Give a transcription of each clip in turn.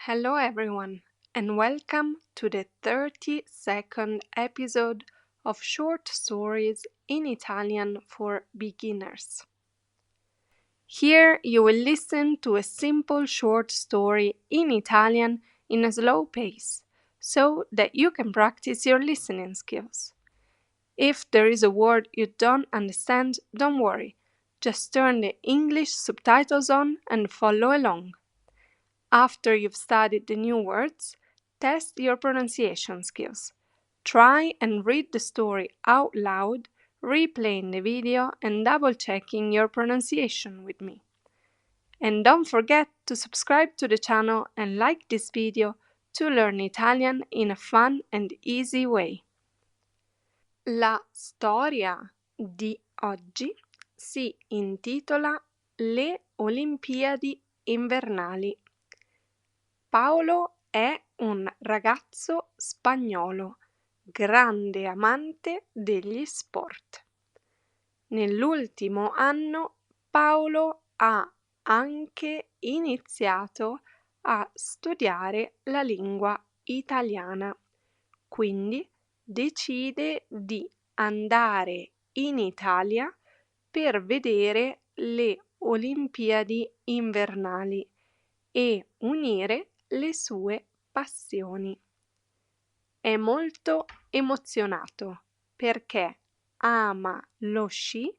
Hello everyone, and welcome to the 32nd episode of Short Stories in Italian for Beginners. Here you will listen to a simple short story in Italian in a slow pace, so that you can practice your listening skills. If there is a word you don't understand, don't worry. Just turn the English subtitles on and follow along. After you've studied the new words, test your pronunciation skills. Try and read the story out loud, replaying the video and double-checking your pronunciation with me. And don't forget to subscribe to the channel and like this video to learn Italian in a fun and easy way. La storia di oggi si intitola Le Olimpiadi invernali. Paolo è un ragazzo spagnolo, grande amante degli sport. Nell'ultimo anno Paolo ha anche iniziato a studiare la lingua italiana, quindi decide di andare in Italia per vedere le Olimpiadi invernali e unire le sue passioni. È molto emozionato perché ama lo sci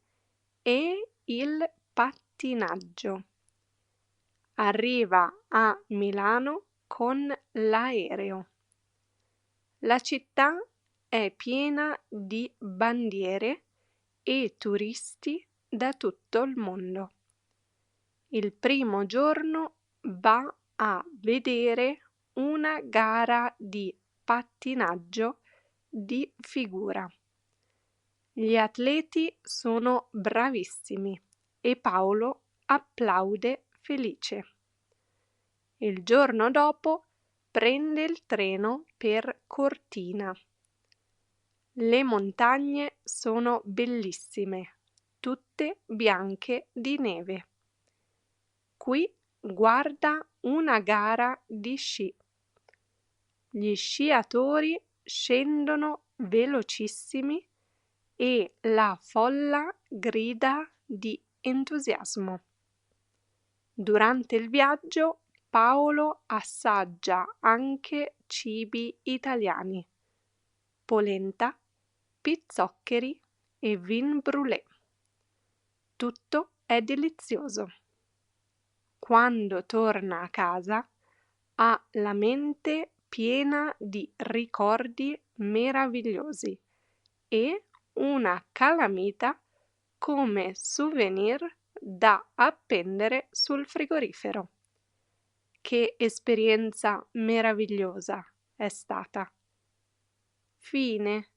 e il pattinaggio. Arriva a Milano con l'aereo. La città è piena di bandiere e turisti da tutto il mondo. Il primo giorno va a vedere una gara di pattinaggio di figura. Gli atleti sono bravissimi e Paolo applaude felice. Il giorno dopo prende il treno per Cortina. Le montagne sono bellissime, tutte bianche di neve. Qui guarda una gara di sci. Gli sciatori scendono velocissimi e la folla grida di entusiasmo. Durante il viaggio Paolo assaggia anche cibi italiani: polenta, pizzoccheri e vin brûlé. Tutto è delizioso. Quando torna a casa ha la mente piena di ricordi meravigliosi e una calamita come souvenir da appendere sul frigorifero. Che esperienza meravigliosa è stata! Fine.